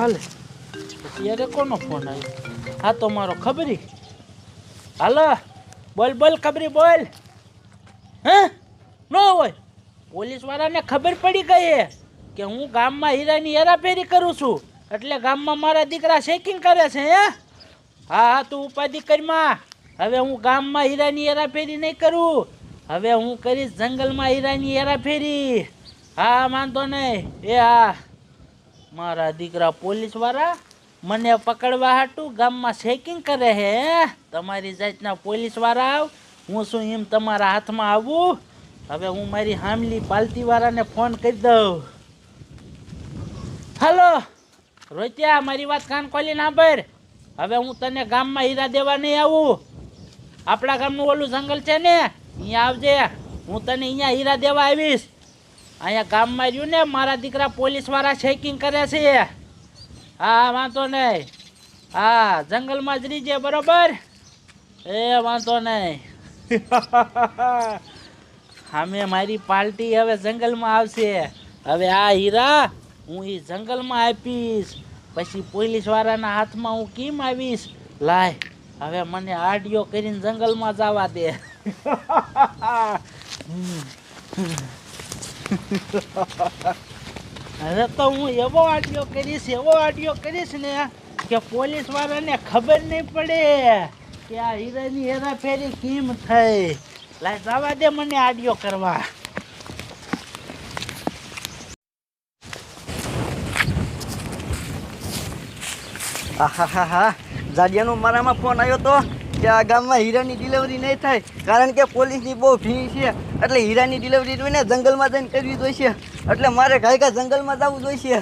હાલે અત્યારે કોનો ફોન આવ્યો? હા તો મારો ખબરી. હાલો બોલ બોલ ખબરી બોલ. હે ન હોય પોલીસ વાળાને ખબર પડી ગઈ કે હું ગામમાં હીરાની હેરાફેરી કરું છું એટલે ગામમાં મારા દીકરા ચેકિંગ કરે છે. હે હા હા તું ઉપાધિ કરીમાં. હવે હું ગામમાં હીરાની હેરાફેરી નહીં કરું, હવે હું કરીશ જંગલમાં હીરાની હેરાફેરી. હા વાંધો નહીં. એ હા મારા દીકરા પોલીસ વાળા મને પકડવા હાટું ગામમાં ચેકિંગ કરે હે. તમારી જાતના પોલીસ વાળા આવ, હું શું એમ તમારા હાથમાં આવું? હવે હું મારી હામલી પાલતી વાળાને ફોન કરી દઉં. હાલો રોત્યા, મારી વાત કાન ખોલીને સાંભળ. હવે હું તને ગામમાં હીરા દેવા નહીં આવું. આપણા ગામનું ઓલું જંગલ છે ને, અહીંયા આવજે. હું તને અહીંયા હીરા દેવા આવીશ. અહીંયા ગામમાં રહ્યું ને મારા દીકરા પોલીસ વાળા ચેકિંગ કરે છે. હા વાંધો નહીં. હા જંગલમાં જ રહીજે બરોબર. એ વાંધો નહીં. અમે મારી પાર્ટી હવે જંગલમાં આવશે. હવે આ હીરા હું એ જંગલમાં આપીશ, પછી પોલીસ વાળાના હાથમાં હું કેમ આવીશ? લાય હવે મને આડિયો કરીને જંગલમાં જવા દે. હવે તો હું એવો આડિયો કરીશ ને કે પોલીસ વાળાને ખબર નહીં પડે કે આ હીરાની હેરાફેરી કેમ થઈ. લાય જવા દે મને આડિયો કરવા. આહાહા, જાડિયાનો મારામાં ફોન આવ્યો તો કે આ ગામમાં હીરાની ડિલિવરી નહીં થાય કારણ કે પોલીસની બહુ ભીડ છે, એટલે હીરાની ડિલિવરી જોઈને જંગલમાં જઈને કરવી જોઈશે. એટલે મારે ઘાયકા જંગલમાં જવું જોઈશે.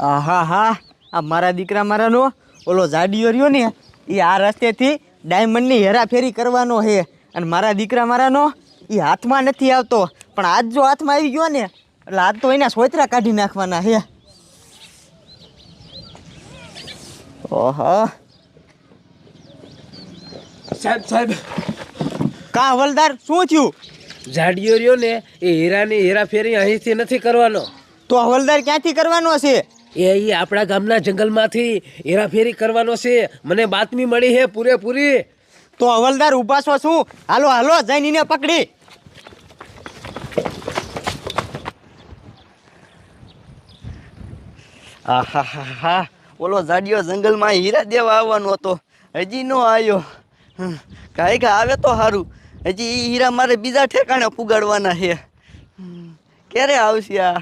આહાહા, આ મારા દીકરા મારાનો ઓલો જાડિયો રહ્યો ને એ આ રસ્તેથી ડાયમંડની હેરાફેરી કરવાનો છે, અને મારા દીકરા મારાનો એ હાથમાં નથી આવતો, પણ આજ જો હાથમાં આવી ગયો ને એટલે આજ તો એના સોતરા કાઢી નાખવાના છે. ઓહો સાહેબ કા હવલદાર, શું થયું? જાડિયો રહ્યો ને એ હીરાની હેરાફેરી અહીંથી નથી કરવાનો. તો હવલદાર ક્યાંથી કરવાનો છે? એ આપણા ગામના જંગલમાંથી હેરાફેરી કરવાનો છે. મને બાતમી મળી છે પૂરેપૂરી. તો હવલદાર ઊભા છો શું? હાલો હાલો જઈને એને પકડી. આહાહા, ઓલો જાડિયો જંગલમાં હીરા દેવા આવવાનો હતો, હજી નો આવ્યો. કાંઈક આવે તો સારું. હજી એ હીરા મારે બીજા ઠેકાણે પુગાડવાના છે. ક્યારે આવશે આ?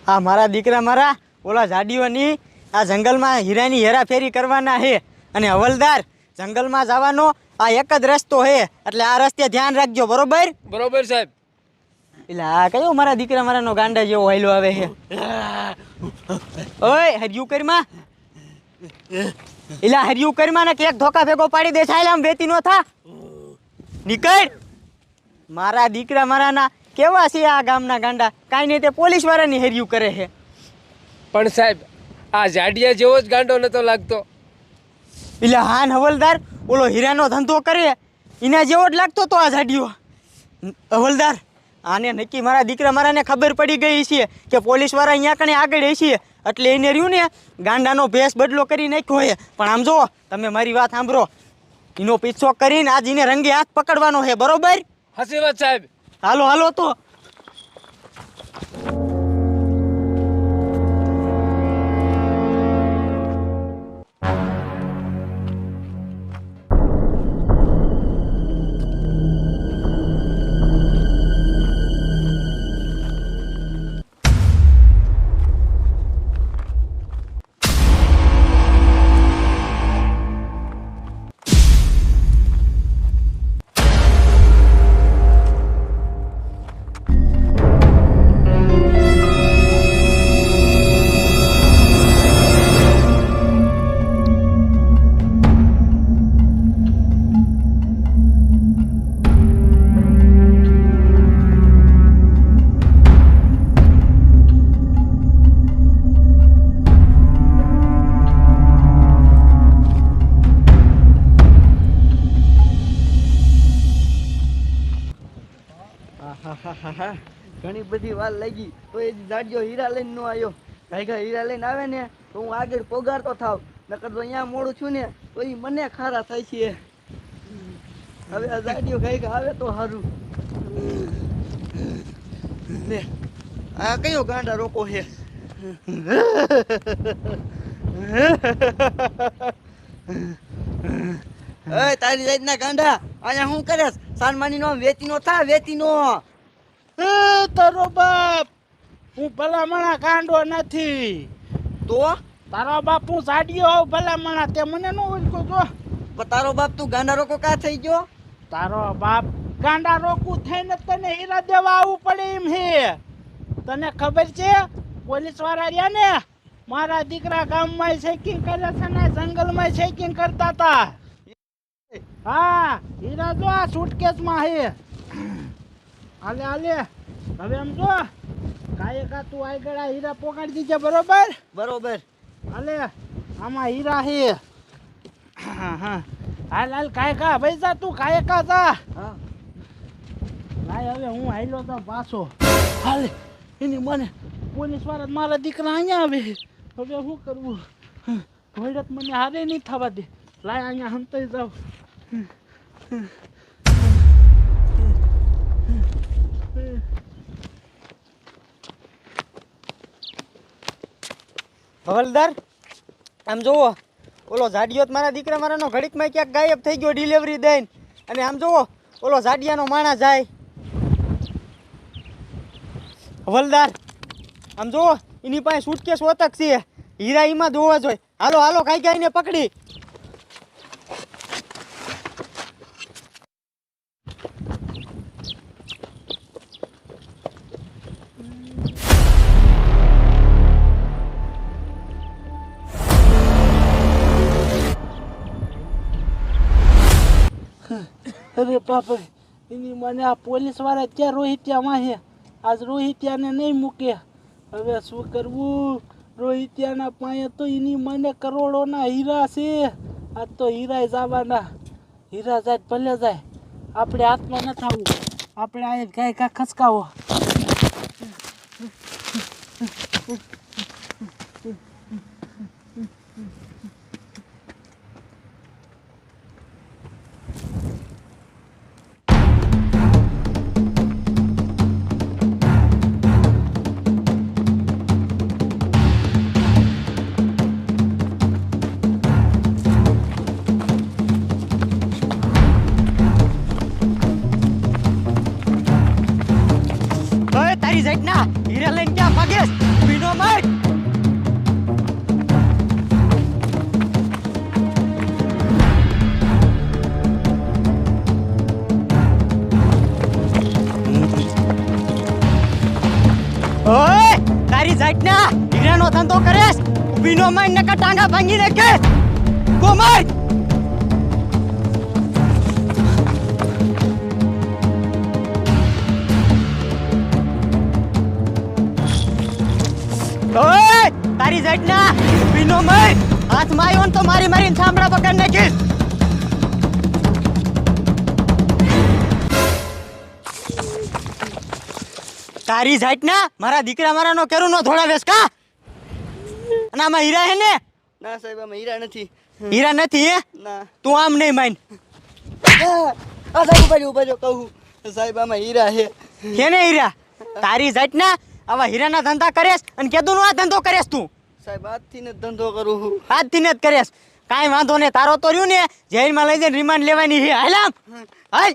આ મારા દીકરા મારા ઓલા જાડીઓની આ જંગલમાં હીરાની હેરાફેરી કરવાના છે. અને હવલદાર, જંગલમાં જવાનો આ એક જ રસ્તો છે, એટલે આ રસ્તે ધ્યાન રાખજો. બરોબર? બરોબર સાહેબ. એટલે આ કયો મારા દીકરા મારાનો ગાંડા જેવો હાલ્યો આવે છે? ઓય હરિયું કરીમાં, એટલે હરિયું કરીમાં ને કેક ધોકા ભેગો પાડી દે. સાયલા આમ વેતી નો થા, નીકળ. મારા દીકરા મારાના કેવા છે આ ગામના ગાંડા? કાંઈ નહીં તે પોલીસ વાળાની હેરિયું કરે છે. પણ સાહેબ આ જાડિયા જેવો જ ગાંડો નતો લાગતો. એટલે હાન હવલદાર, ઓલો હીરાનો ધંધો કરે એના જેવો જ લાગતો તો આ જાડિયો. હવલદાર, આને નક્કી મારા દીકરા મારાને ખબર પડી ગઈ છે કે પોલીસ વાળા અહીંયા કણે આગળ છે, એટલે એને રહ્યું ને ગાંડાનો ભેસ બદલો કરી નાખ્યો છે. પણ આમ જો તમે મારી વાત સાંભળો, એનો પીછો કરીને આજ એને રંગે હાથ પકડવાનો છે. બરોબર? હાચી વાત સાહેબ. હાલો હાલો તો. હા ઘણી બધી વાર લાગી તો એ જાડિયો હીરા લઈને નો આવ્યો. ગાયગા હીરા લઈને આવે ને તો હું આગળ પોગાડતો થાવ, નકર તો અહીંયા મોડું છું ને તો એ મને ખારા થાય છે. હવે આ જાડિયો ગાયગા આવે તો સારું. લે આ કયો ગાંડા રોકો છે? એ તારી જાતના ગાંડા અહીંયા શું કરે? સાનમાની નો વેતી નો થા, વેતી નો. એ તારો બાપ, હું ભલામણા કાંડો નથી. તો તારો બાપ હું સાડિયો હોઉં ભલામણા, તે મને ન ઓળખો છો? પણ તારો બાપ તું ગાંડા રોકો કા થઈ ગયો? તારો બાપ ગાંડા રોકું થઈને તને હીરા દેવા આવવું પડે એમ હે. તને ખબર છે પોલીસ વાળા રહ્યા ને મારા દીકરા ગામમાં ચેકિંગ કરે છે ને જંગલમાં ચેકિંગ કરતા હતા. હા હીરા જો આ સુટકેસમાં હે. હાલે હાલે હવે એમ જો કાયકા તું આગળ આ હીરા પોકાડી દીજે, બરોબર? બરોબર. હાલે આમાં હીરા હે. હા હા હાલ હાલ કાયકા ભાઈ જા, તું કાયકા જા. હા લાય હવે હું હાલ્યો તો પાછો. હાલે એની મને પોલીસ વાળા મારા દીકરા અહીંયા આવે. હવે શું કરવું? ભોળત મને હારે નહીં થવા દે. લાય અહીંયા હંતાઈ જાવ. હવલદાર આમ જોવો, ઓલો જાડિયો તો મારા દીકરા મારાનો ઘડીકમાં ક્યાંક ગાયબ થઈ ગયો ડિલિવરી દઈને. અને આમ જોવો ઓલો જાડિયાનો માણસ જાય. હવલદાર આમ જોવો એની પાસે સુટકેસ ઓતક છે, હીરા એમાં જોવા જોઈએ. હાલો હાલો કાંઈ ગાયને પકડી. અરે બાપરે, એની મને આ પોલીસ વાળા ત્યાં રોહિત્યામાં છે. આજ રોહિત્યાને નહીં મૂકે. હવે શું કરવું? રોહિત્યાના પાસે તો એની મને કરોડોના હીરા છે. આજ તો હીરા જવાના. હીરા જાય ભલે જાય, આપણે હાથમાં ન થવું. આપણે આ ગાય કા ખસકાવો. તારી જાતના હીરા લઈને ક્યાં ભાગેસ? બીનો માર. ઓય તારી જાતના હીરાનો ધંધો કરેસ? બીનો માર નકા ટાંગા ભાંગી નાખે. ગો માર. ઓય તારી જાતના બીનો મય હાથમાં આવ્યો ને તો મારી મારીને સાંભળા પકડ નાખીશ. તારી જાતના મારા દીકરા મારાનો કેરું નો ધોળાવેશ કા? અને આમાં હીરા હે ને? ના સાહેબ આમાં હીરા નથી. હીરા નથી હે? ના. તું આમ નહીં માન. આ સાહેબ ઉભા જો કહું. સાહેબ આમાં હીરા છે. કેને હીરા? તારી જાતના આવા હીરાના ધંધા કરેસ અને કેદુનો આ ધંધો કરેસ તું? સાહેબ આજથી ને ધંધો કરું છું. આજથી ને જ કરેસ? કાંઈ વાંધો નહીં, તારો તો રહ્યું ને જેલમાં લઈ જઈને રિમાન્ડ લેવાની છે. હાલ આમ હાલ.